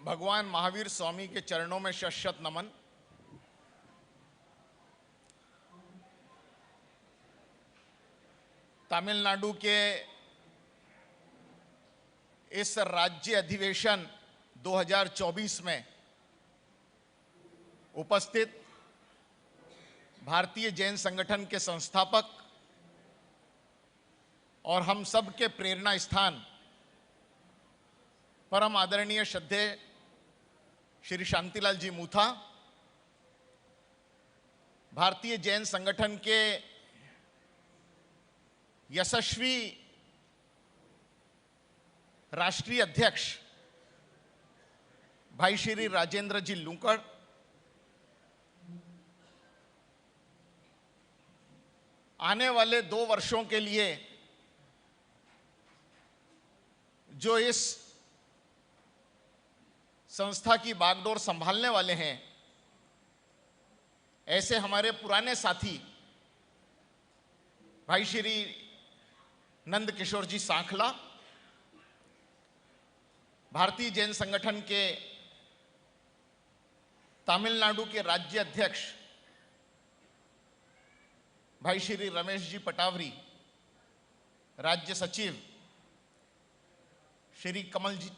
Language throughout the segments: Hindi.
भगवान महावीर स्वामी के चरणों में शत शत नमन। तमिलनाडु के इस राज्य अधिवेशन 2024 में उपस्थित भारतीय जैन संगठन के संस्थापक और हम सब के प्रेरणा स्थान परम आदरणीय श्रद्धेय श्री शांतिलाल जी मूथा, भारतीय जैन संगठन के यशस्वी राष्ट्रीय अध्यक्ष भाई श्री राजेंद्र जी लूकड़, आने वाले 2 वर्षों के लिए जो इस संस्था की बागडोर संभालने वाले हैं, ऐसे हमारे पुराने साथी भाई श्री नंद किशोर जी सांखला, भारतीय जैन संगठन के तमिलनाडु के राज्य अध्यक्ष भाई श्री रमेश जी पटावरी, राज्य सचिव श्री कमल जी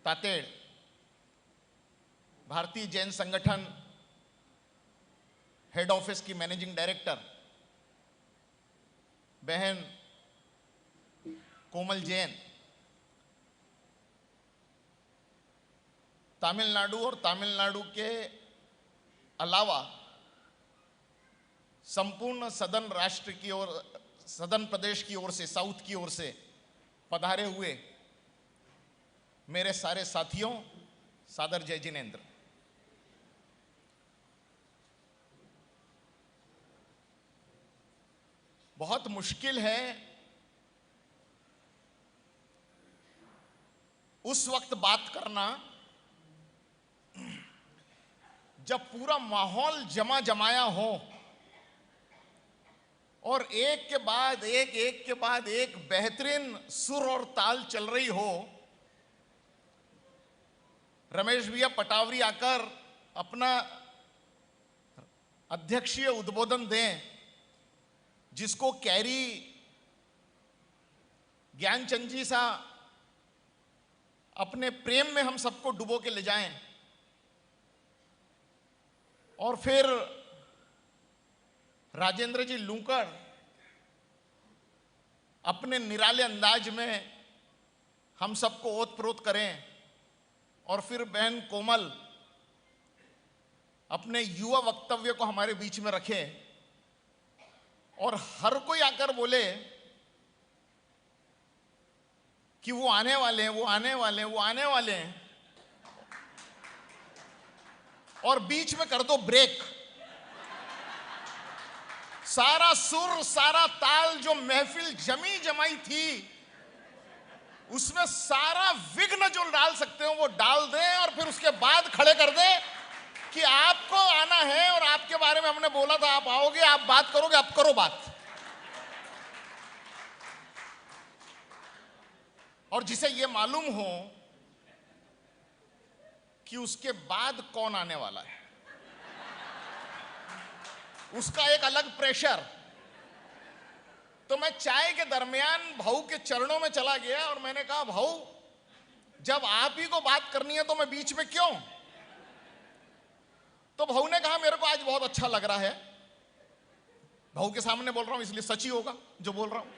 तातेड़, भारतीय जैन संगठन हेड ऑफिस की मैनेजिंग डायरेक्टर बहन कोमल जैन, तमिलनाडु और तमिलनाडु के अलावा संपूर्ण सदन राष्ट्र की ओर, सदन प्रदेश की ओर से, साउथ की ओर से पधारे हुए मेरे सारे साथियों, सादर जय जिनेन्द्र। बहुत मुश्किल है उस वक्त बात करना जब पूरा माहौल जमा जमाया हो और एक के बाद एक बेहतरीन सुर और ताल चल रही हो। रमेश भैया पटावरी आकर अपना अध्यक्षीय उद्बोधन दें, जिसको कैरी ज्ञानचंद जी सा अपने प्रेम में हम सबको डुबो के ले जाएं, और फिर राजेंद्र जी लूकड़ अपने निराले अंदाज में हम सबको ओतप्रोत करें, और फिर बहन कोमल अपने युवा वक्तव्य को हमारे बीच में रखे, और हर कोई आकर बोले कि वो आने वाले हैं, वो आने वाले हैं, वो आने वाले हैं, और बीच में कर दो ब्रेक। सारा सुर, सारा ताल जो महफिल जमी जमाई थी, उसमें सारा विघ्न जो डाल सकते हो वो डाल दें, और फिर उसके बाद खड़े कर दें कि आपको आना है और आपके बारे में हमने बोला था, आप आओगे, आप बात करोगे, आप करो बात। और जिसे ये मालूम हो कि उसके बाद कौन आने वाला है, उसका एक अलग प्रेशर। तो मैं चाय के दरमियान भाऊ के चरणों में चला गया और मैंने कहा, भाऊ जब आप ही को बात करनी है तो मैं बीच में क्यों? तो भाऊ ने कहा, मेरे को आज बहुत अच्छा लग रहा है। भाऊ के सामने बोल रहा हूं इसलिए सच ही होगा जो बोल रहा हूं।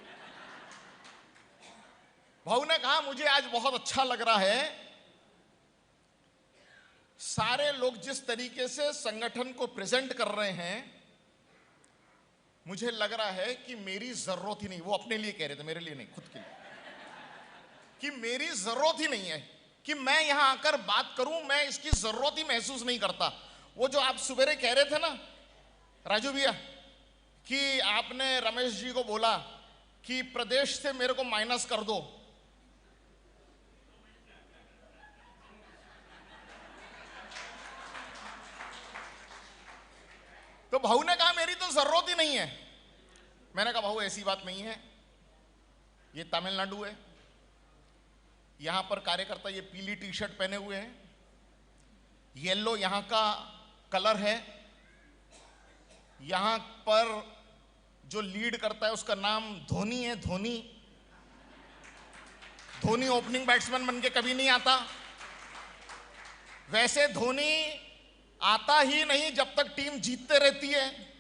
भाऊ ने कहा, मुझे आज बहुत अच्छा लग रहा है, सारे लोग जिस तरीके से संगठन को प्रेजेंट कर रहे हैं, मुझे लग रहा है कि मेरी जरूरत ही नहीं, वो अपने लिए कह रहे थे, मेरे लिए नहीं, खुद के लिए, कि मेरी जरूरत ही नहीं है कि मैं यहां आकर बात करूं, मैं इसकी जरूरत ही महसूस नहीं करता। वो जो आप सुबेरे कह रहे थे ना राजू भैया, कि आपने रमेश जी को बोला कि प्रदेश से मेरे को माइनस कर दो, तो भाऊ ने कहा मेरी तो जरूरत ही नहीं है। मैंने कहा भाऊ ऐसी बात नहीं है, ये तमिलनाडु है, यहां पर कार्यकर्ता ये पीली टी शर्ट पहने हुए हैं, येलो यहां का कलर है। यहां पर जो लीड करता है उसका नाम धोनी है। धोनी ओपनिंग बैट्समैन बनके कभी नहीं आता। वैसे धोनी आता ही नहीं जब तक टीम जीतते रहती है,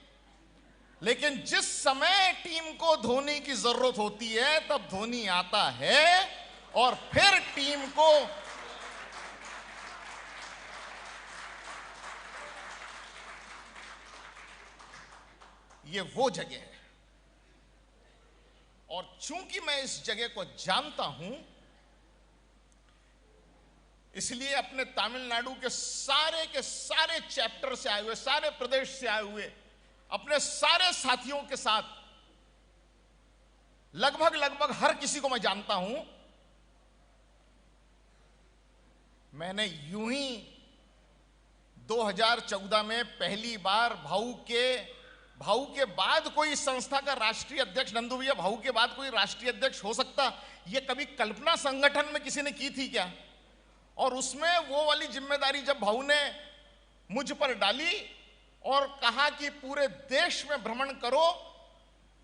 लेकिन जिस समय टीम को धोनी की जरूरत होती है तब धोनी आता है और फिर टीम को ये वो जगह है। और चूंकि मैं इस जगह को जानता हूं, इसलिए अपने तमिलनाडु के सारे चैप्टर से आए हुए, सारे प्रदेश से आए हुए अपने सारे साथियों के साथ लगभग हर किसी को मैं जानता हूं। मैंने यूं ही 2014 में पहली बार भाऊ के बाद कोई संस्था का राष्ट्रीय अध्यक्ष, नंदू भैया, भाऊ के बाद कोई राष्ट्रीय अध्यक्ष हो सकता, ये कभी कल्पना संगठन में किसी ने की थी क्या? और उसमें वो वाली जिम्मेदारी जब भाऊ ने मुझ पर डाली और कहा कि पूरे देश में भ्रमण करो,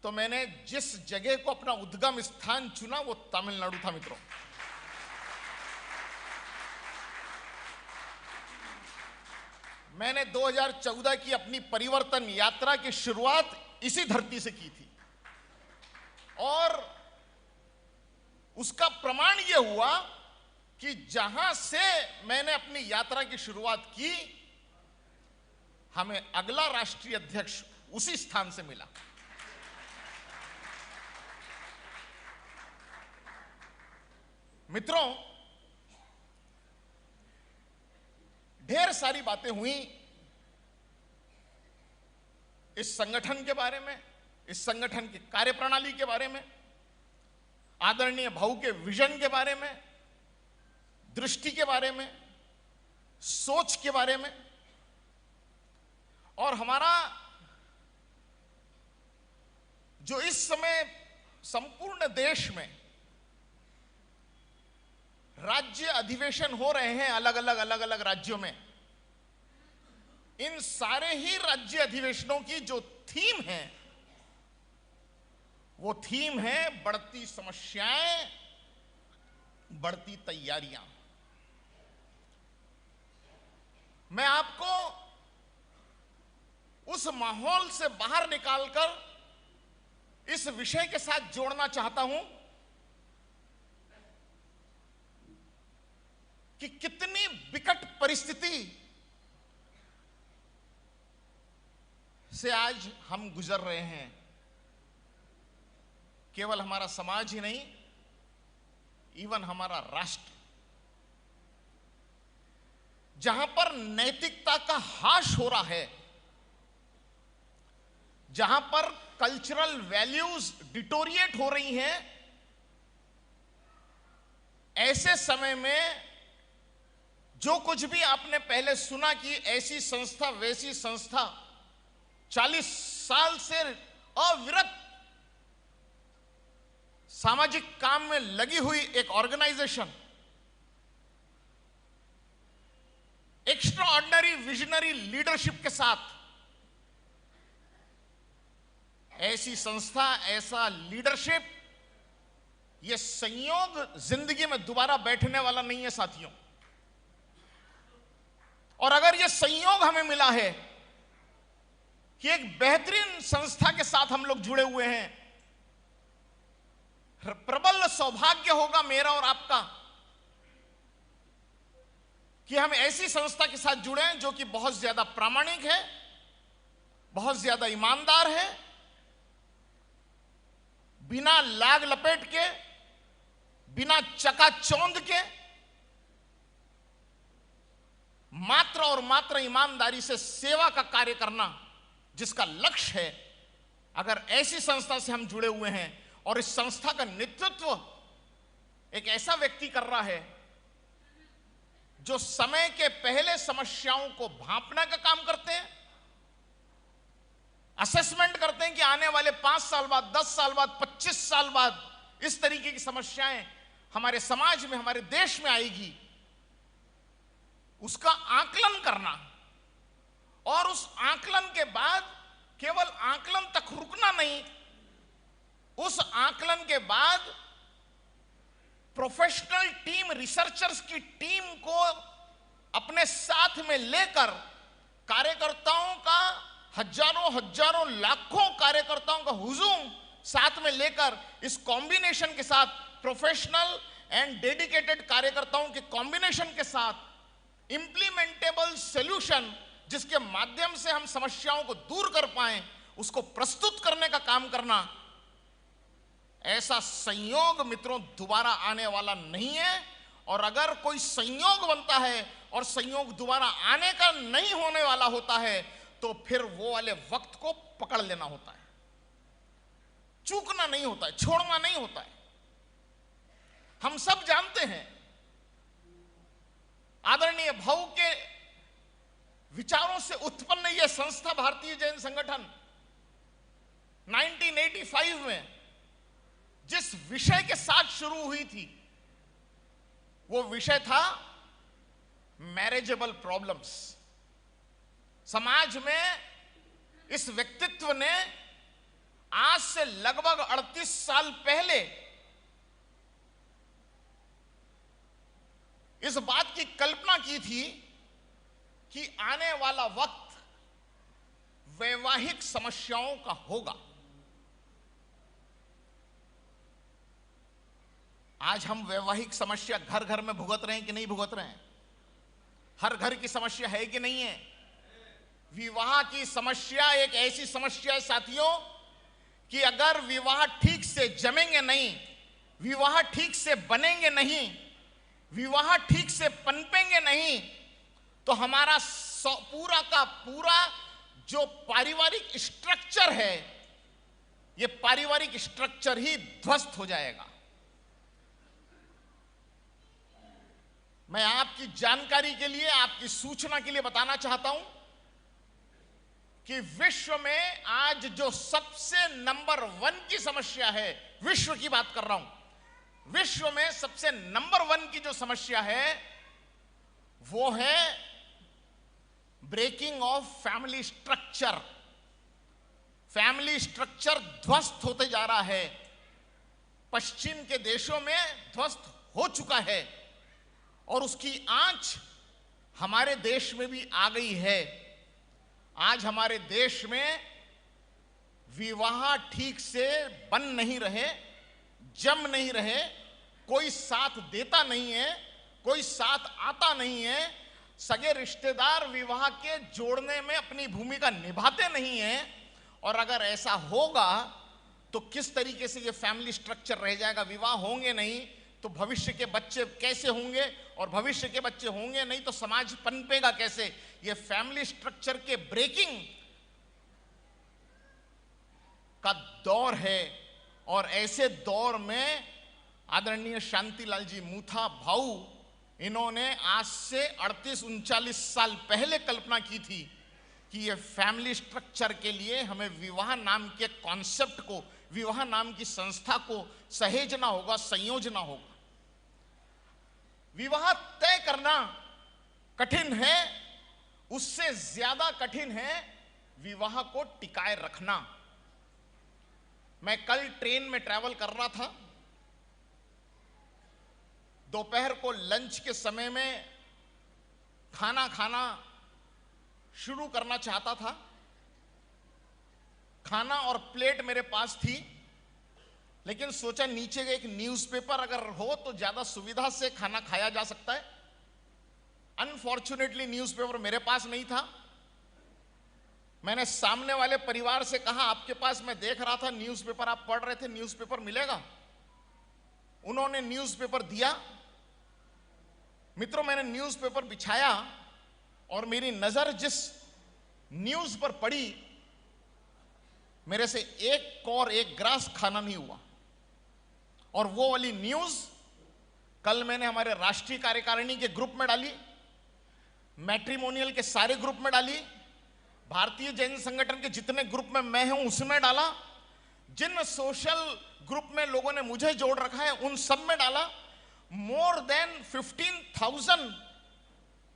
तो मैंने जिस जगह को अपना उद्गम स्थान चुना वो तमिलनाडु था। मित्रों, मैंने 2014 की अपनी परिवर्तन यात्रा की शुरुआत इसी धरती से की थी और उसका प्रमाण यह हुआ कि जहां से मैंने अपनी यात्रा की शुरुआत की, हमें अगला राष्ट्रीय अध्यक्ष उसी स्थान से मिला। मित्रों, ढेर सारी बातें हुई इस संगठन के बारे में, इस संगठन की कार्यप्रणाली के बारे में, आदरणीय भाऊ के विजन के बारे में, दृष्टि के बारे में, सोच के बारे में। और हमारा जो इस समय संपूर्ण देश में राज्य अधिवेशन हो रहे हैं अलग अलग राज्यों में, इन सारे ही राज्य अधिवेशनों की जो थीम है वो थीम है बढ़ती समस्याएं, बढ़ती तैयारियां। मैं आपको उस माहौल से बाहर निकालकर इस विषय के साथ जोड़ना चाहता हूं कि कितनी विकट परिस्थिति से आज हम गुजर रहे हैं। केवल हमारा समाज ही नहीं, इवन हमारा राष्ट्र, जहां पर नैतिकता का हाश हो रहा है, जहां पर कल्चरल वैल्यूज डिटोरिएट हो रही हैं, ऐसे समय में जो कुछ भी आपने पहले सुना कि ऐसी संस्था वैसी संस्था 40 साल से अविरत सामाजिक काम में लगी हुई एक organisation, extraordinary visionary leadership के साथ, ऐसी संस्था, ऐसा लीडरशिप, यह संयोग जिंदगी में दोबारा बैठने वाला नहीं है साथियों। और अगर यह संयोग हमें मिला है कि एक बेहतरीन संस्था के साथ हम लोग जुड़े हुए हैं, प्रबल सौभाग्य होगा मेरा और आपका कि हम ऐसी संस्था के साथ जुड़े हैं जो कि बहुत ज्यादा प्रामाणिक है, बहुत ज्यादा ईमानदार है, बिना लाग लपेट के, बिना चकाचौंध के, मात्र और मात्र ईमानदारी से सेवा का कार्य करना जिसका लक्ष्य है। अगर ऐसी संस्था से हम जुड़े हुए हैं और इस संस्था का नेतृत्व एक ऐसा व्यक्ति कर रहा है जो समय के पहले समस्याओं को भांपने का काम करते हैं, असेसमेंट करते हैं कि आने वाले 5 साल बाद, 10 साल बाद, 25 साल बाद इस तरीके की समस्याएं हमारे समाज में, हमारे देश में आएगी, उसका आकलन करना, और उस आकलन के बाद केवल आकलन तक रुकना नहीं, उस आकलन के बाद प्रोफेशनल टीम, रिसर्चर्स की टीम को अपने साथ में लेकर, कार्यकर्ताओं का हजारों लाखों कार्यकर्ताओं का हुजूम साथ में लेकर, इस कॉम्बिनेशन के साथ, प्रोफेशनल एंड डेडिकेटेड कार्यकर्ताओं के कॉम्बिनेशन के साथ इंप्लीमेंटेबल सॉल्यूशन, जिसके माध्यम से हम समस्याओं को दूर कर पाएं, उसको प्रस्तुत करने का काम करना। ऐसा संयोग मित्रों दोबारा आने वाला नहीं है, और अगर कोई संयोग बनता है और संयोग दोबारा आने का नहीं होने वाला होता है, तो फिर वो वाले वक्त को पकड़ लेना होता है, चूकना नहीं होता है, छोड़ना नहीं होता है। हम सब जानते हैं आदरणीय भाऊ के विचारों से उत्पन्न यह संस्था भारतीय जैन संगठन 1985 में जिस विषय के साथ शुरू हुई थी, वो विषय था मैरिजेबल प्रॉब्लम्स। समाज में इस व्यक्तित्व ने आज से लगभग 38 साल पहले इस बात की कल्पना की थी कि आने वाला वक्त वैवाहिक समस्याओं का होगा। आज हम वैवाहिक समस्या घर घर में भुगत रहे हैं कि नहीं भुगत रहे हैं? हर घर की समस्या है कि नहीं है? विवाह की समस्या एक ऐसी समस्या है साथियों कि अगर विवाह ठीक से जमेंगे नहीं, विवाह ठीक से बनेंगे नहीं, विवाह ठीक से पनपेंगे नहीं, तो हमारा पूरा का पूरा जो पारिवारिक स्ट्रक्चर है, ये पारिवारिक स्ट्रक्चर ही ध्वस्त हो जाएगा। मैं आपकी जानकारी के लिए, आपकी सूचना के लिए बताना चाहता हूं कि विश्व में आज जो सबसे नंबर 1 की समस्या है, विश्व की बात कर रहा हूं, विश्व में सबसे नंबर 1 की जो समस्या है वो है breaking of family structure. Family structure ध्वस्त होते जा रहा है, पश्चिम के देशों में ध्वस्त हो चुका है, और उसकी आंच हमारे देश में भी आ गई है। आज हमारे देश में विवाह ठीक से बन नहीं रहे, जम नहीं रहे, कोई साथ देता नहीं है, कोई साथ आता नहीं है, सगे रिश्तेदार विवाह के जोड़ने में अपनी भूमिका निभाते नहीं हैं। और अगर ऐसा होगा तो किस तरीके से ये फैमिली स्ट्रक्चर रह जाएगा? विवाह होंगे नहीं तो भविष्य के बच्चे कैसे होंगे, और भविष्य के बच्चे होंगे नहीं तो समाज पनपेगा कैसे? ये फैमिली स्ट्रक्चर के ब्रेकिंग का दौर है, और ऐसे दौर में आदरणीय शांतिलाल जी मूथा भाऊ, इन्होंने आज से 38-39 साल पहले कल्पना की थी कि ये फैमिली स्ट्रक्चर के लिए हमें विवाह नाम के कॉन्सेप्ट को, विवाह नाम की संस्था को सहेजना होगा, संयोजना होगा। विवाह तय करना कठिन है, उससे ज्यादा कठिन है विवाह को टिकाए रखना। मैं कल ट्रेन में ट्रैवल कर रहा था, दोपहर को लंच के समय में खाना खाना शुरू करना चाहता था। खाना और प्लेट मेरे पास थी, लेकिन सोचा नीचे एक न्यूज़पेपर अगर हो तो ज्यादा सुविधा से खाना खाया जा सकता है। अनफॉर्चुनेटली न्यूज़पेपर मेरे पास नहीं था। मैंने सामने वाले परिवार से कहा, आपके पास मैं देख रहा था न्यूज़पेपर आप पढ़ रहे थे, न्यूज़पेपर मिलेगा? उन्होंने न्यूज़पेपर दिया। मित्रों, मैंने न्यूज़पेपर बिछाया और मेरी नजर जिस न्यूज पर पड़ी, मेरे से एक और एक ग्रास खाना नहीं हुआ। और वो वाली न्यूज कल मैंने हमारे राष्ट्रीय कार्यकारिणी के ग्रुप में डाली, मैट्रिमोनियल के सारे ग्रुप में डाली, भारतीय जैन संगठन के जितने ग्रुप में मैं हूं उसमें डाला, जिन सोशल ग्रुप में लोगों ने मुझे जोड़ रखा है उन सब में डाला। मोर देन 15,000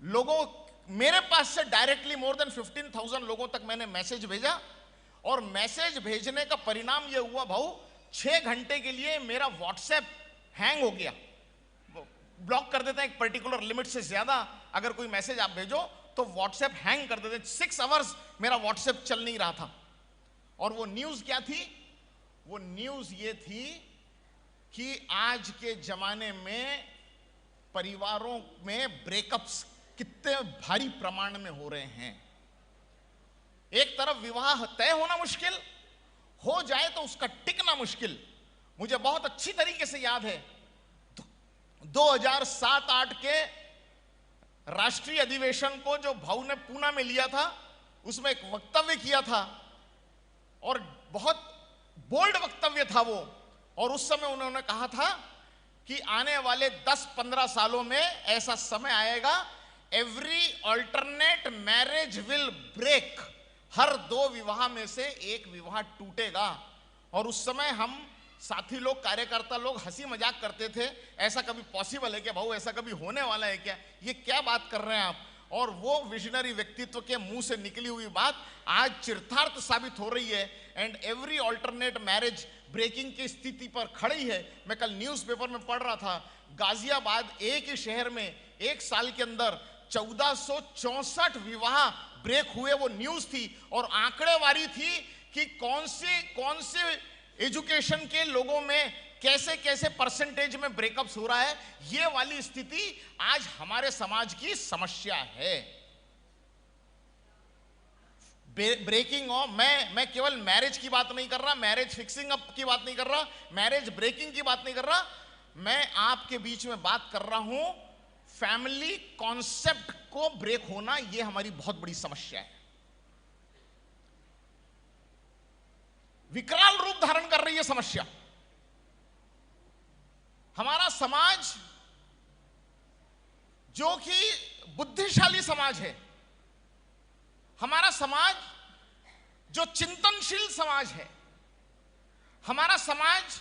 लोगों, मेरे पास से डायरेक्टली मोर देन 15,000 लोगों तक मैंने मैसेज भेजा, और मैसेज भेजने का परिणाम यह हुआ भाऊ, 6 घंटे के लिए मेरा व्हाट्सएप हैंग हो गया। ब्लॉक कर देते हैं एक पर्टिकुलर लिमिट से ज्यादा अगर कोई मैसेज आप भेजो तो व्हाट्सएप हैंग कर देते हैं। 6 आवर्स मेरा व्हाट्सएप चल नहीं रहा था। और वो न्यूज क्या थी? वो न्यूज ये थी कि आज के जमाने में परिवारों में ब्रेकअप्स कितने भारी प्रमाण में हो रहे हैं। एक तरफ विवाह तय होना मुश्किल, हो जाए तो उसका टिकना मुश्किल। मुझे बहुत अच्छी तरीके से याद है 2007-8 के राष्ट्रीय अधिवेशन को जो भाऊ ने पूना में लिया था, उसमें एक वक्तव्य किया था और बहुत बोल्ड वक्तव्य था वो। और उस समय उन्होंने कहा था कि आने वाले 10-15 सालों में ऐसा समय आएगा, every alternate marriage will break, हर 2 विवाह में से एक विवाह टूटेगा। और उस समय हम साथी लोग, कार्यकर्ता लोग हंसी मजाक करते थे, ऐसा कभी पॉसिबल है क्या भाऊ, ऐसा कभी होने वाला है क्या, ये क्या बात कर रहे हैं आप। और वो विजनरी व्यक्तित्व के मुंह से निकली हुई बात आज चरितार्थ साबित हो रही है। And every alternate marriage breaking की स्थिति पर खड़ी है। मैं कल न्यूज़पेपर में पढ़ रहा था, गाजियाबाद एक ही शहर में 1 साल के अंदर 1464 विवाह ब्रेक हुए, वो न्यूज थी। और आंकड़ेवारी थी कि कौन से एजुकेशन के लोगों में कैसे कैसे परसेंटेज में ब्रेकअप्स हो रहा है। ये वाली स्थिति आज हमारे समाज की समस्या है। ब्रेकिंग ऑफ, मैं केवल मैरिज की बात नहीं कर रहा, मैरिज फिक्सिंग अप की बात नहीं कर रहा, मैरिज ब्रेकिंग की बात नहीं कर रहा, मैं आपके बीच में बात कर रहा हूं फैमिली कॉन्सेप्ट को ब्रेक होना। यह हमारी बहुत बड़ी समस्या है, विकराल रूप धारण कर रही है समस्या। हमारा समाज जो कि बुद्धिशाली समाज है, हमारा समाज जो चिंतनशील समाज है, हमारा समाज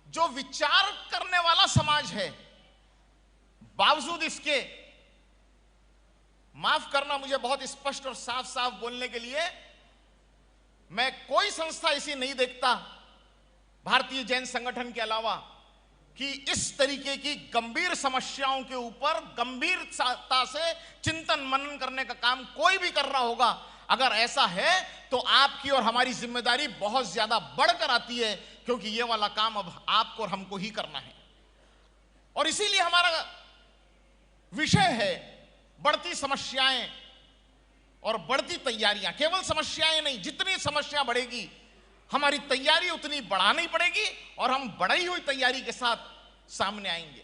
जो विचार करने वाला समाज है, बावजूद इसके, माफ करना मुझे बहुत स्पष्ट और साफ साफ बोलने के लिए, मैं कोई संस्था ऐसी नहीं देखता भारतीय जैन संगठन के अलावा कि इस तरीके की गंभीर समस्याओं के ऊपर गंभीरता से चिंतन मनन करने का काम कोई भी कर रहा होगा। अगर ऐसा है तो आपकी और हमारी जिम्मेदारी बहुत ज्यादा बढ़कर आती है, क्योंकि यह वाला काम अब आपको और हमको ही करना है। और इसीलिए हमारा विषय है बढ़ती समस्याएं और बढ़ती तैयारियां। केवल समस्याएं नहीं, जितनी समस्या बढ़ेगी हमारी तैयारी उतनी बढ़ानी पड़ेगी और हम बढ़ी हुई तैयारी के साथ सामने आएंगे।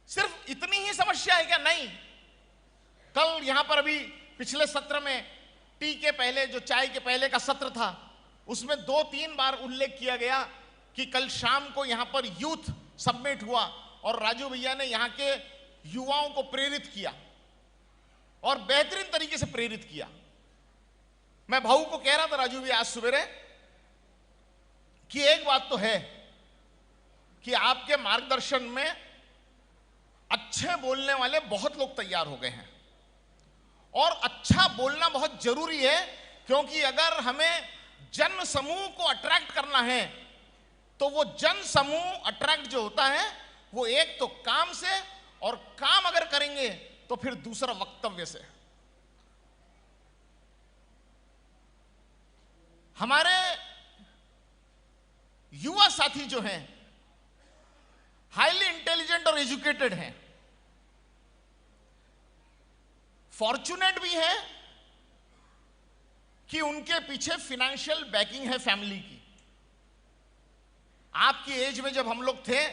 सिर्फ इतनी ही समस्या है क्या? नहीं। कल यहां पर अभी पिछले सत्र में टी के पहले, जो चाय के पहले का सत्र था, उसमें 2-3 बार उल्लेख किया गया कि कल शाम को यहां पर यूथ समिट हुआ और राजू भैया ने यहां के युवाओं को प्रेरित किया और बेहतरीन तरीके से प्रेरित किया। मैं भाऊ को कह रहा था राजू भैया आज सवेरे कि एक बात तो है कि आपके मार्गदर्शन में अच्छे बोलने वाले बहुत लोग तैयार हो गए हैं और अच्छा बोलना बहुत जरूरी है, क्योंकि अगर हमें जन समूह को अट्रैक्ट करना है तो वो जन समूह अट्रैक्ट जो होता है वो एक तो काम से, और काम अगर करेंगे तो फिर दूसरा वक्तव्य से। हमारे युवा साथी जो हैं हाईली इंटेलिजेंट और एजुकेटेड हैं, फॉर्चुनेट भी हैं कि उनके पीछे फाइनेंशियल बैकिंग है फैमिली की। आपकी एज में जब हम लोग थे,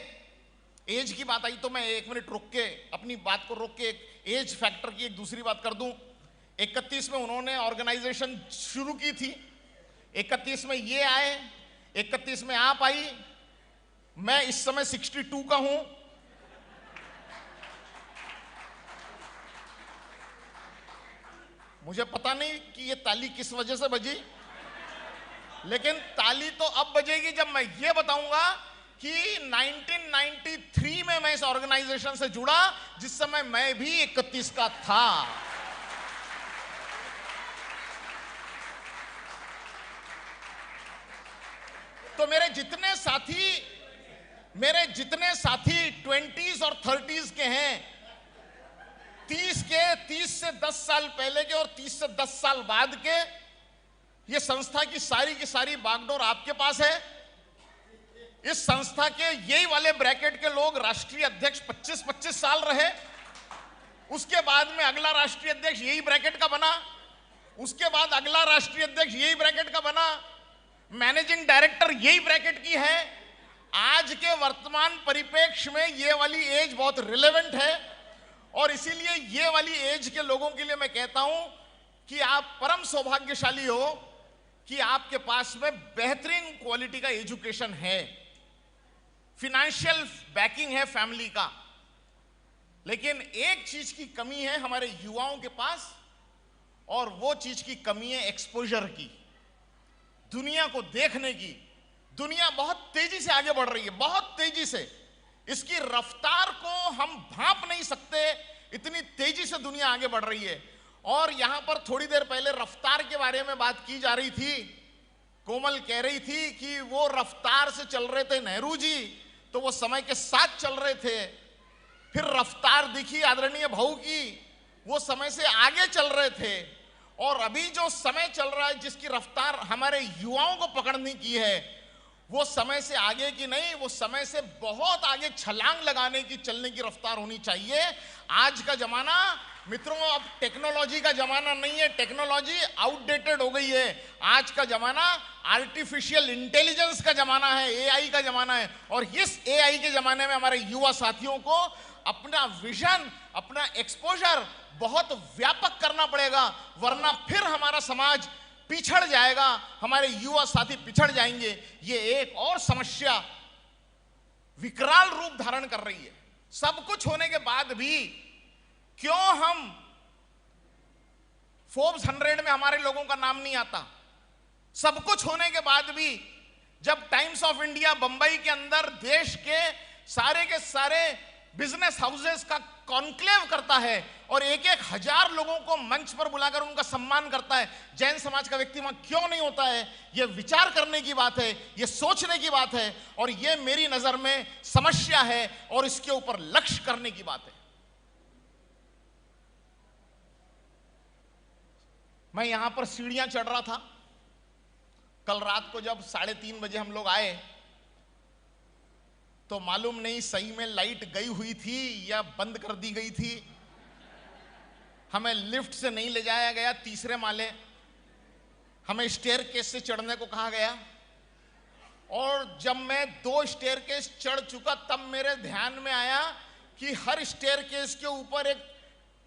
एज की बात आई तो मैं 1 मिनट रुक के, अपनी बात को रोक के एक एज फैक्टर की एक दूसरी बात कर दूं। 31 में उन्होंने ऑर्गेनाइजेशन शुरू की थी, 31 में ये आए, 31 में आप आई, मैं इस समय 62 का हूं। मुझे पता नहीं कि ये ताली किस वजह से बजी, लेकिन ताली तो अब बजेगी जब मैं ये बताऊंगा कि 1993 में मैं इस ऑर्गेनाइजेशन से जुड़ा जिस समय मैं भी 31 का था। तो मेरे जितने साथी 20s और 30s के हैं, 30 से 10 साल पहले के और 30 से 10 साल बाद के, ये संस्था की सारी बागडोर आपके पास है। इस संस्था के यही वाले ब्रैकेट के लोग राष्ट्रीय अध्यक्ष 25-25 साल रहे। उसके बाद में अगला राष्ट्रीय अध्यक्ष यही ब्रैकेट का बना, उसके बाद अगला राष्ट्रीय अध्यक्ष यही ब्रैकेट का बना, मैनेजिंग डायरेक्टर यही ब्रैकेट की है। आज के वर्तमान परिप्रेक्ष्य में ये वाली एज बहुत रिलेवेंट है और इसीलिए ये वाली एज के लोगों के लिए मैं कहता हूं कि आप परम सौभाग्यशाली हो कि आपके पास में बेहतरीन क्वालिटी का एजुकेशन है, फाइनेंशियल बैकिंग है फैमिली का। लेकिन एक चीज की कमी है हमारे युवाओं के पास, और वो चीज की कमी है एक्सपोजर की, दुनिया को देखने की। दुनिया बहुत तेजी से आगे बढ़ रही है, बहुत तेजी से। इसकी रफ्तार को हम भांप नहीं सकते, इतनी तेजी से दुनिया आगे बढ़ रही है। और यहां पर थोड़ी देर पहले रफ्तार के बारे में बात की जा रही थी। कोमल कह रही थी कि वो रफ्तार से चल रहे थे नेहरू जी, तो वो समय के साथ चल रहे थे। फिर रफ्तार दिखी आदरणीय भाऊ की, वो समय से आगे चल रहे थे। और अभी जो समय चल रहा है, जिसकी रफ्तार हमारे युवाओं को पकड़ने की है, वो समय से आगे की नहीं, वो समय से बहुत आगे छलांग लगाने की, चलने की रफ्तार होनी चाहिए। आज का जमाना मित्रों अब टेक्नोलॉजी का जमाना नहीं है, टेक्नोलॉजी आउटडेटेड हो गई है। आज का जमाना आर्टिफिशियल इंटेलिजेंस का जमाना है, एआई का जमाना है। और इस एआई के जमाने में हमारे युवा साथियों को अपना विजन, अपना एक्सपोजर बहुत व्यापक करना पड़ेगा, वरना फिर हमारा समाज पिछड़ जाएगा, हमारे युवा साथी पिछड़ जाएंगे। ये एक और समस्या विकराल रूप धारण कर रही है। सब कुछ होने के बाद भी क्यों हम फोर्ब्स 100 में हमारे लोगों का नाम नहीं आता? सब कुछ होने के बाद भी जब टाइम्स ऑफ इंडिया बंबई के अंदर देश के सारे बिजनेस हाउसेस का कॉन्क्लेव करता है और 1-1 हजार लोगों को मंच पर बुलाकर उनका सम्मान करता है, जैन समाज का व्यक्ति वहां क्यों नहीं होता है? यह विचार करने की बात है, यह सोचने की बात है, और यह मेरी नजर में समस्या है और इसके ऊपर लक्ष्य करने की बात है। मैं यहां पर सीढ़ियां चढ़ रहा था कल रात को, जब 3:30 बजे हम लोग आए तो मालूम नहीं सही में लाइट गई हुई थी या बंद कर दी गई थी। हमें लिफ्ट से नहीं ले जाया गया, तीसरे माले हमें स्टेयरकेस से चढ़ने को कहा गया। और जब मैं 2 स्टेयरकेस चढ़ चुका तब मेरे ध्यान में आया कि हर स्टेयरकेस के ऊपर एक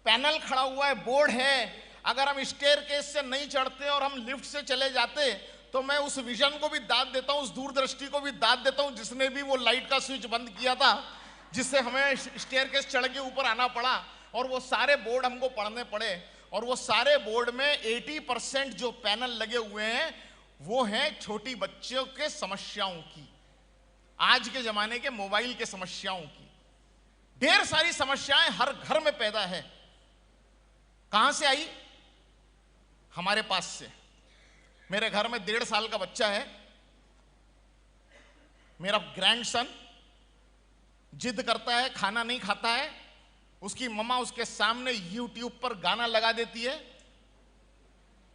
पैनल खड़ा हुआ है, बोर्ड है। अगर हम स्टेयरकेस से नहीं चढ़ते और हम लिफ्ट से चले जाते तो मैं उस विजन को भी दाद देता हूं, उस दूरदृष्टि को भी दाद देता हूं जिसने भी वो लाइट का स्विच बंद किया था, जिससे हमें स्टेयरकेस चढ़ के ऊपर आना पड़ा और वो सारे बोर्ड हमको पढ़ने पड़े। और वो सारे बोर्ड में 80% जो पैनल लगे हुए हैं वो हैं छोटी बच्चों के समस्याओं की, आज के जमाने के मोबाइल के समस्याओं की। ढेर सारी समस्याएं हर घर में पैदा है। कहां से आई? हमारे पास से। मेरे घर में 1.5 साल का बच्चा है, मेरा ग्रैंडसन जिद करता है, खाना नहीं खाता है। उसकी मम्मा उसके सामने यूट्यूब पर गाना लगा देती है,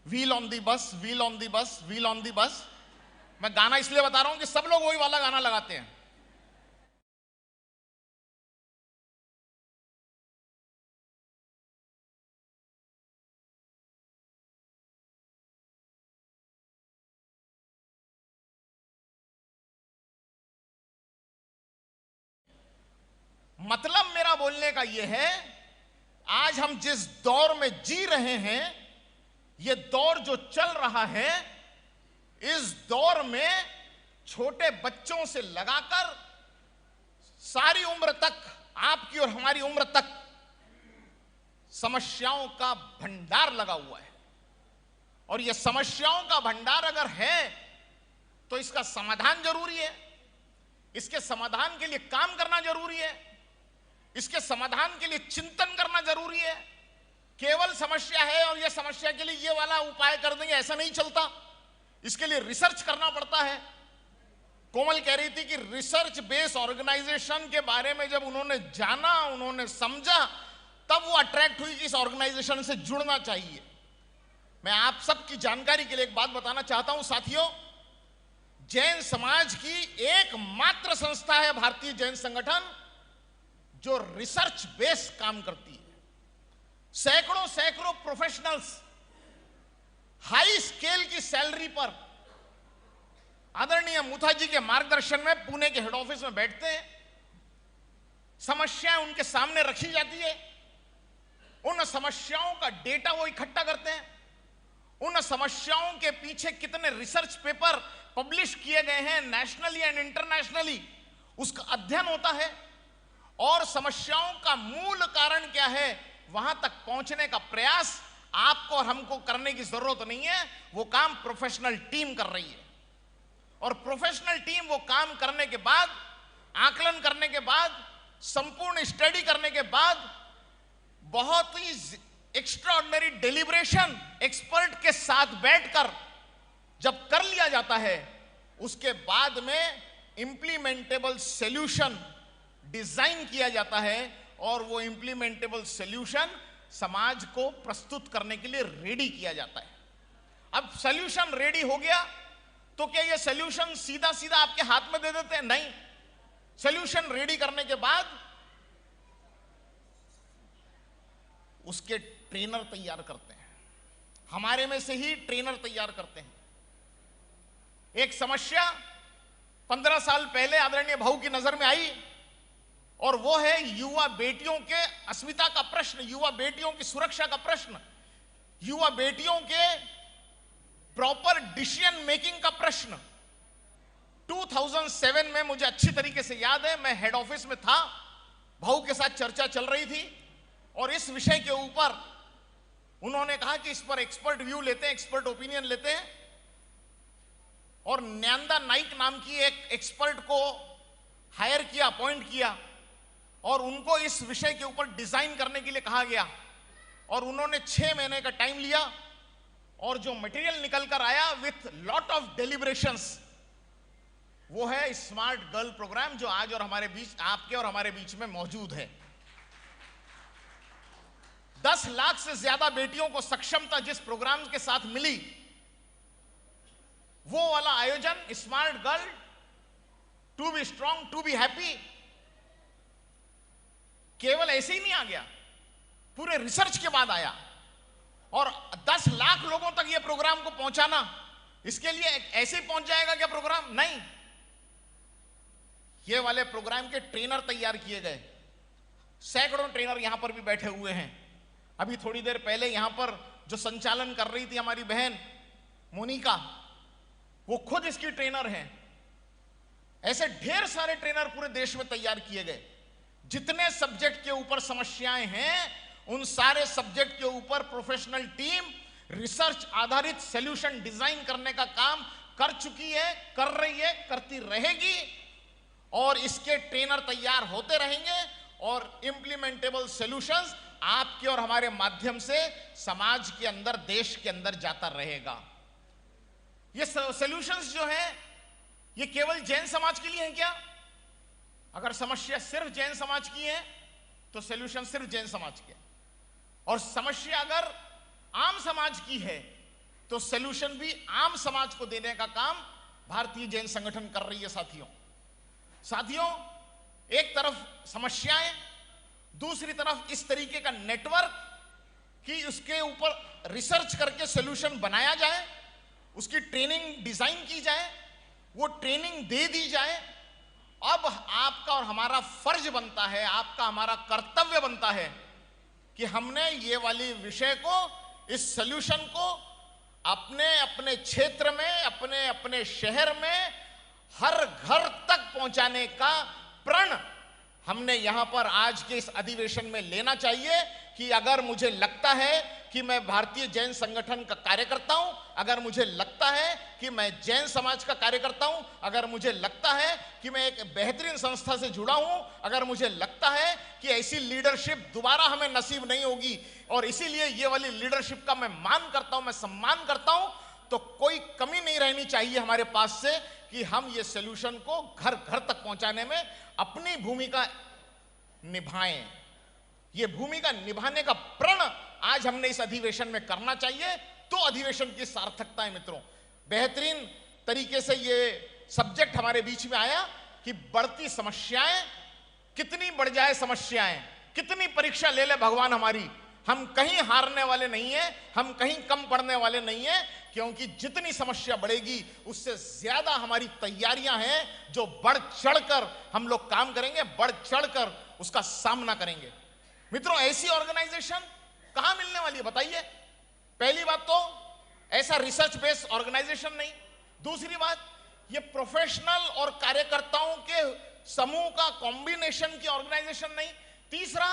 व्हील ऑन दी बस, व्हील ऑन दी बस, व्हील ऑन दी बस। मैं गाना इसलिए बता रहा हूं कि सब लोग वही वाला गाना लगाते हैं। मतलब मेरा बोलने का यह है, आज हम जिस दौर में जी रहे हैं, यह दौर जो चल रहा है, इस दौर में छोटे बच्चों से लगाकर सारी उम्र तक, आपकी और हमारी उम्र तक, समस्याओं का भंडार लगा हुआ है। और यह समस्याओं का भंडार अगर है तो इसका समाधान जरूरी है, इसके समाधान के लिए काम करना जरूरी है। इसके समाधान के लिए चिंतन करना जरूरी है। केवल समस्या है और यह समस्या के लिए ये वाला उपाय कर देंगे ऐसा नहीं चलता, इसके लिए रिसर्च करना पड़ता है। कोमल कह रही थी कि रिसर्च बेस्ड ऑर्गेनाइजेशन के बारे में जब उन्होंने जाना, उन्होंने समझा, तब वो अट्रैक्ट हुई कि इस ऑर्गेनाइजेशन से जुड़ना चाहिए। मैं आप सबकी जानकारी के लिए एक बात बताना चाहता हूं साथियों, जैन समाज की एकमात्र संस्था है भारतीय जैन संगठन जो रिसर्च बेस्ड काम करती है। सैकड़ों सैकड़ों प्रोफेशनल्स हाई स्केल की सैलरी पर आदरणीय मुथाजी के मार्गदर्शन में पुणे के हेड ऑफिस में बैठते हैं, समस्याएं उनके सामने रखी जाती है, उन समस्याओं का डेटा वो इकट्ठा करते हैं, उन समस्याओं के पीछे कितने रिसर्च पेपर पब्लिश किए गए हैं नेशनली एंड इंटरनेशनली, उसका अध्ययन होता है और समस्याओं का मूल कारण क्या है वहां तक पहुंचने का प्रयास आपको और हमको करने की जरूरत नहीं है, वो काम प्रोफेशनल टीम कर रही है। और प्रोफेशनल टीम वो काम करने के बाद, आकलन करने के बाद, संपूर्ण स्टडी करने के बाद, बहुत ही एक्स्ट्राऑर्डिनरी डेलिब्रेशन एक्सपर्ट के साथ बैठकर जब कर लिया जाता है, उसके बाद में इंप्लीमेंटेबल सॉल्यूशन डिजाइन किया जाता है और वो इंप्लीमेंटेबल सॉल्यूशन समाज को प्रस्तुत करने के लिए रेडी किया जाता है। अब सॉल्यूशन रेडी हो गया तो क्या ये सॉल्यूशन सीधा सीधा आपके हाथ में दे देते हैं? नहीं। सॉल्यूशन रेडी करने के बाद उसके ट्रेनर तैयार करते हैं, हमारे में से ही ट्रेनर तैयार करते हैं। एक समस्या 15 साल पहले आदरणीय भाऊ की नजर में आई और वो है युवा बेटियों के अस्मिता का प्रश्न, युवा बेटियों की सुरक्षा का प्रश्न, युवा बेटियों के प्रॉपर डिसीजन मेकिंग का प्रश्न। 2007 में मुझे अच्छी तरीके से याद है, मैं हेड ऑफिस में था, भाऊ के साथ चर्चा चल रही थी और इस विषय के ऊपर उन्होंने कहा कि इस पर एक्सपर्ट व्यू लेते हैं, एक्सपर्ट ओपिनियन लेते हैं, और न्यांदा नाइक नाम की एक एक्सपर्ट को हायर किया, अपॉइंट किया और उनको इस विषय के ऊपर डिजाइन करने के लिए कहा गया और उन्होंने 6 महीने का टाइम लिया और जो मटेरियल निकल कर आया विथ लॉट ऑफ डेलिब्रेशंस, वो है स्मार्ट गर्ल प्रोग्राम जो आज और हमारे बीच, आपके और हमारे बीच में मौजूद है। 10 लाख से ज्यादा बेटियों को सक्षमता जिस प्रोग्राम के साथ मिली, वो वाला आयोजन smart girl to be strong to be happy केवल ऐसे ही नहीं आ गया, पूरे रिसर्च के बाद आया और 10 लाख लोगों तक ये प्रोग्राम को पहुंचाना, इसके लिए ऐसे ही पहुंच जाएगा क्या प्रोग्राम? नहीं, ये वाले प्रोग्राम के ट्रेनर तैयार किए गए। सैकड़ों ट्रेनर यहां पर भी बैठे हुए हैं। अभी थोड़ी देर पहले यहां पर जो संचालन कर रही थी हमारी बहन मोनिका, वो खुद इसकी ट्रेनर हैं। ऐसे ढेर सारे ट्रेनर पूरे देश में तैयार किए गए। जितने सब्जेक्ट के ऊपर समस्याएं हैं उन सारे सब्जेक्ट के ऊपर प्रोफेशनल टीम रिसर्च आधारित सॉल्यूशन डिजाइन करने का काम कर चुकी है, कर रही है, करती रहेगी और इसके ट्रेनर तैयार होते रहेंगे और इंप्लीमेंटेबल सॉल्यूशंस आपके और हमारे माध्यम से समाज के अंदर, देश के अंदर जाता रहेगा। ये सॉल्यूशंस जो है ये केवल जैन समाज के लिए है क्या? अगर समस्या सिर्फ जैन समाज की है तो सॉल्यूशन सिर्फ जैन समाज के, और समस्या अगर आम समाज की है तो सॉल्यूशन भी आम समाज को देने का काम भारतीय जैन संगठन कर रही है। साथियों, एक तरफ समस्याएं, दूसरी तरफ इस तरीके का नेटवर्क कि उसके ऊपर रिसर्च करके सॉल्यूशन बनाया जाए, उसकी ट्रेनिंग डिजाइन की जाए, वो ट्रेनिंग दे दी जाए। अब आपका और हमारा फर्ज बनता है, आपका हमारा कर्तव्य बनता है कि हमने ये वाली विषय को, इस सॉल्यूशन को अपने अपने क्षेत्र में, अपने अपने शहर में हर घर तक पहुंचाने का प्रण हमने यहां पर आज के इस अधिवेशन में लेना चाहिए कि अगर मुझे लगता है कि मैं भारतीय जैन संगठन का कार्यकर्ता हूं, अगर मुझे लगता है कि मैं जैन समाज का कार्यकर्ता हूं, अगर मुझे लगता है कि मैं एक बेहतरीन संस्था से जुड़ा हूं, अगर मुझे लगता है कि ऐसी लीडरशिप दोबारा हमें नसीब नहीं होगी और इसीलिए ये वाली लीडरशिप का मैं मान करता हूं, मैं सम्मान करता हूं, तो कोई कमी नहीं रहनी चाहिए हमारे पास से कि हम ये सॉल्यूशन को घर घर तक पहुंचाने में अपनी भूमिका निभाएं। ये भूमिका निभाने का प्रण आज हमने इस अधिवेशन में करना चाहिए, तो अधिवेशन की सार्थकता है। मित्रों, बेहतरीन तरीके से ये सब्जेक्ट हमारे बीच में आया कि बढ़ती समस्याएं, कितनी बढ़ जाए समस्याएं, कितनी परीक्षा ले ले भगवान हमारी, हम कहीं हारने वाले नहीं है, हम कहीं कम पड़ने वाले नहीं है, क्योंकि जितनी समस्या बढ़ेगी उससे ज्यादा हमारी तैयारियां हैं जो बढ़ चढ़कर हम लोग काम करेंगे, बढ़ चढ़कर उसका सामना करेंगे। मित्रों, ऐसी ऑर्गेनाइजेशन कहां मिलने वाली है बताइए? पहली बात तो ऐसा रिसर्च बेस्ड ऑर्गेनाइजेशन नहीं, दूसरी बात ये प्रोफेशनल और कार्यकर्ताओं के समूह का कॉम्बिनेशन की ऑर्गेनाइजेशन नहीं, तीसरा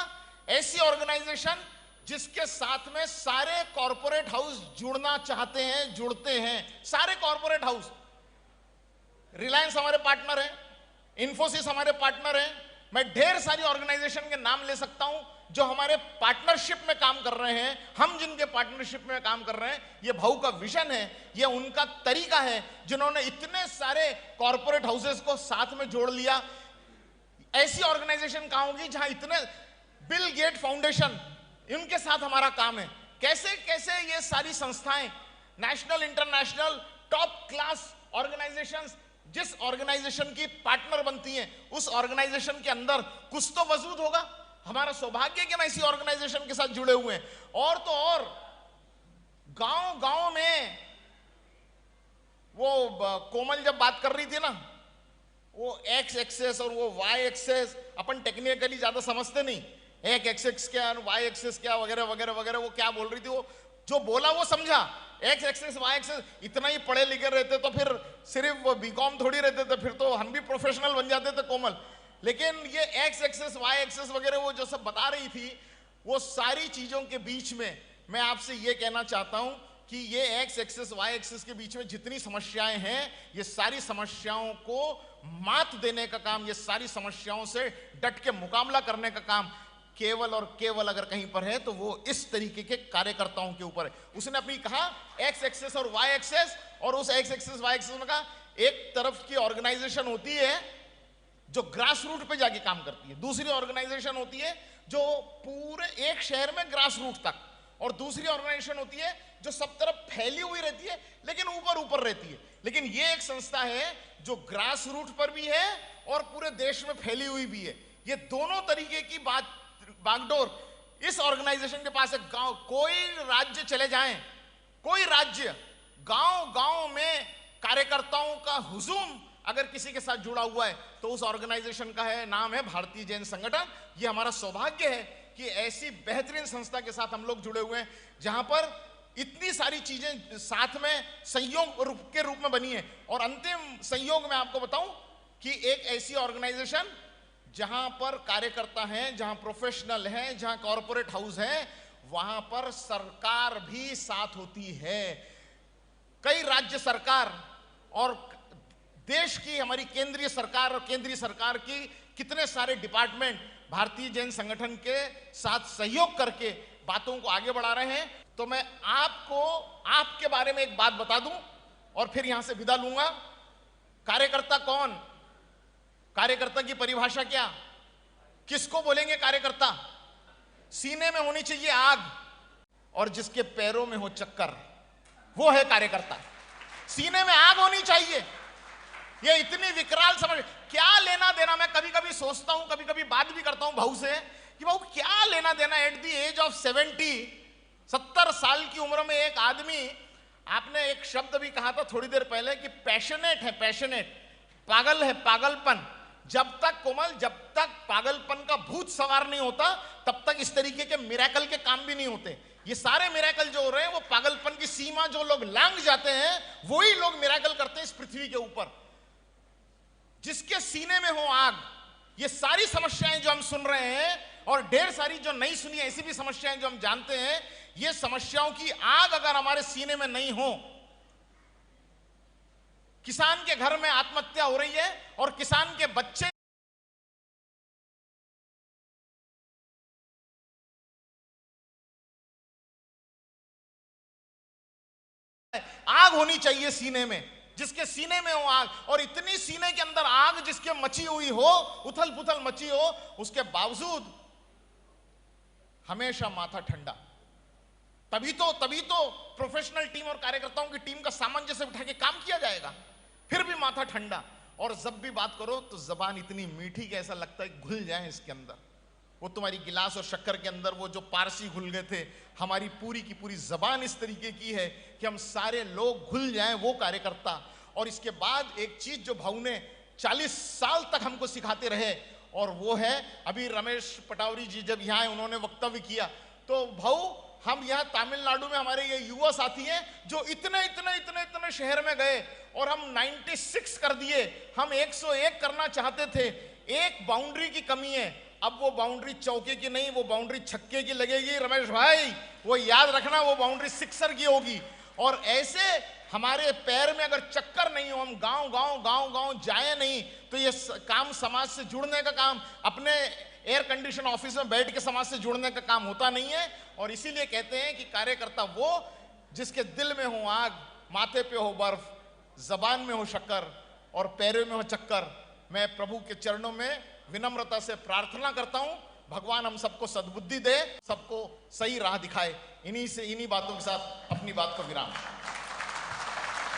ऐसी ऑर्गेनाइजेशन जिसके साथ में सारे कॉरपोरेट हाउस जुड़ना चाहते हैं, जुड़ते हैं, सारे कॉरपोरेट हाउस। रिलायंस हमारे पार्टनर है, इन्फोसिस हमारे पार्टनर है, मैं ढेर सारी ऑर्गेनाइजेशन के नाम ले सकता हूं जो हमारे पार्टनरशिप में काम कर रहे हैं। हम जिनके पार्टनरशिप में काम कर रहे हैं, ये भाऊ का विजन है, ये उनका तरीका है, जिन्होंने इतने सारे कॉरपोरेट हाउसेस को साथ में जोड़ लिया। ऐसी ऑर्गेनाइजेशन कहां होगी जहां इतने, बिल गेट फाउंडेशन, इनके साथ हमारा काम है। कैसे कैसे ये सारी संस्थाएं, national international top class organisations, जिस ऑर्गेनाइजेशन की पार्टनर बनती हैं उस ऑर्गेनाइजेशन के अंदर कुछ तो वजूद होगा। हमारा सौभाग्य है कि हम ऐसी ऑर्गेनाइजेशन के साथ जुड़े हुए हैं। और तो और गांव गांव में, वो कोमल जब बात कर रही थी ना, वो एक्स एक्सेस और वो वाई एक्सेस, अपन टेक्निकली ज्यादा समझते नहीं, एक एक्सेस क्या, वाई एक्सेस क्या, वगैरह वगैरह वगैरह, वो क्या बोल रही थी, वो जो बोला वो समझा। एक्स एक्सेस वाई एक्सेस, इतना ही पढ़े लिखे रहते तो फिर सिर्फ वो बीकॉम थोड़ी रहते थे, फिर तो हम भी प्रोफेशनल बन जाते थे कोमल। लेकिन ये एक्स एक्सेस वाई एक्सेस वगैरह वो जो सब बता रही थी, वो सारी चीजों के बीच में मैं आपसे ये कहना चाहता हूं कि ये एक्स एक्सेस वाई एक्सेस के बीच में जितनी समस्याएं हैं, ये सारी समस्याओं को मात देने का काम, ये सारी समस्याओं से डट के मुकाबला करने का काम केवल और केवल अगर कहीं पर है तो वो इस तरीके के कार्यकर्ताओं के ऊपर है। उसने अपनी कहा एक्स एक्सेस और वाई एक्सेस, और उस एक्स एक्सेस वाई एक्सेस में कहा एक तरफ की ऑर्गेनाइजेशन होती है जो ग्रास रूट पे जाके काम करती है, दूसरी ऑर्गेनाइजेशन होती है जो पूरे एक शहर में ग्रास रूट तक, और दूसरी ऑर्गेनाइजेशन होती है जो सब तरफ फैली हुई रहती है लेकिन ऊपर ऊपर रहती है। लेकिन ये एक संस्था है जो ग्रास रूट पर भी है और पूरे देश में फैली हुई भी है। ये दोनों तरीके की बागडोर इस ऑर्गेनाइजेशन के पास है। गांव, कोई राज्य चले जाएं, कोई राज्य, गांव गांव में कार्यकर्ताओं का हुजूम अगर किसी के साथ जुड़ा हुआ है तो उस ऑर्गेनाइजेशन का है, नाम है भारतीय जैन संगठन। ये हमारा सौभाग्य है कि ऐसी बेहतरीन संस्था के साथ हम लोग जुड़े हुए हैं जहां पर इतनी सारी चीजें साथ में संयोग के रूप में बनी है। और अंतिम संयोग मैं आपको बताऊं कि एक ऐसी ऑर्गेनाइजेशन जहां पर कार्यकर्ता हैं, जहां प्रोफेशनल हैं, जहां कॉरपोरेट हाउस हैं, वहां पर सरकार भी साथ होती है। कई राज्य सरकार और देश की हमारी केंद्रीय सरकार और केंद्रीय सरकार की कितने सारे डिपार्टमेंट भारतीय जैन संगठन के साथ सहयोग करके बातों को आगे बढ़ा रहे हैं। तो मैं आपको आपके बारे में एक बात बता दूं और फिर यहां से विदा लूंगा। कार्यकर्ता कौन? कार्यकर्ता की परिभाषा क्या? किसको बोलेंगे कार्यकर्ता? सीने में होनी चाहिए आग और जिसके पैरों में हो चक्कर, वो है कार्यकर्ता। सीने में आग होनी चाहिए। ये इतनी विकराल समझ, क्या लेना देना? मैं कभी कभी सोचता हूं, कभी कभी बात भी करता हूं भाऊ से कि भाऊ क्या लेना देना एट दी एज ऑफ 70 साल की उम्र में एक आदमी, आपने एक शब्द भी कहा था थोड़ी देर पहले कि पैशनेट है, पैशनेट, पागल है, पागलपन। जब तक कोमल, जब तक पागलपन का भूत सवार नहीं होता तब तक इस तरीके के मिरेकल के काम भी नहीं होते। ये सारे मिरेकल जो हो रहे हैं वो पागलपन की सीमा जो लोग लांघ जाते हैं वही लोग मिरेकल करते हैं इस पृथ्वी के ऊपर। जिसके सीने में हो आग, ये सारी समस्याएं जो हम सुन रहे हैं और ढेर सारी जो नहीं सुनी ऐसी भी समस्याएं जो हम जानते हैं, ये समस्याओं की आग अगर हमारे सीने में नहीं हो, किसान के घर में आत्महत्या हो रही है और किसान के बच्चे आग होनी चाहिए सीने में, जिसके सीने में हो आग, और इतनी सीने के अंदर आग जिसके मची हुई हो, उथल पुथल मची हो, उसके बावजूद हमेशा माथा ठंडा। तभी तो प्रोफेशनल टीम और कार्यकर्ताओं की टीम का सामंजस्य उठा के काम किया जाएगा, फिर भी माथा ठंडा। और जब भी बात करो तो जबान इतनी मीठी कि ऐसा लगता है घुल जाए इसके अंदर। वो तुम्हारी गिलास और शक्कर के अंदर वो जो पारसी घुल गए थे, हमारी पूरी की पूरी जबान इस तरीके की है कि हम सारे लोग घुल जाएं, वो कार्यकर्ता। और इसके बाद एक चीज जो भाऊ ने 40 साल तक हमको सिखाते रहे, और वो है, अभी रमेश पटावरी जी जब यहाँ आए उन्होंने वक्तव्य किया, तो भाऊ हम यहाँ तमिलनाडु में हमारे ये युवा साथी हैं जो इतने शहर में गए और हम 96 कर दिए, हम 101 करना चाहते थे, एक बाउंड्री की कमी है। अब वो बाउंड्री चौके की नहीं, वो बाउंड्री छक्के की लगेगी रमेश भाई, वो याद रखना, वो बाउंड्री सिक्सर की होगी। और ऐसे हमारे पैर में अगर चक्कर नहीं हो, हम गांव जाए नहीं, तो ये काम समाज से जुड़ने का काम, अपने एयर कंडीशन ऑफिस में बैठ के समाज से जुड़ने का काम होता नहीं है। और इसीलिए कहते हैं कि कार्यकर्ता वो जिसके दिल में हो आग, माथे पे हो बर्फ, जबान में हो शक्कर और पैरों में हो चक्कर। मैं प्रभु के चरणों में विनम्रता से प्रार्थना करता हूं, भगवान हम सबको सद्बुद्धि दे, सबको सही राह दिखाए। इन्हीं बातों के साथ अपनी बात को विराम।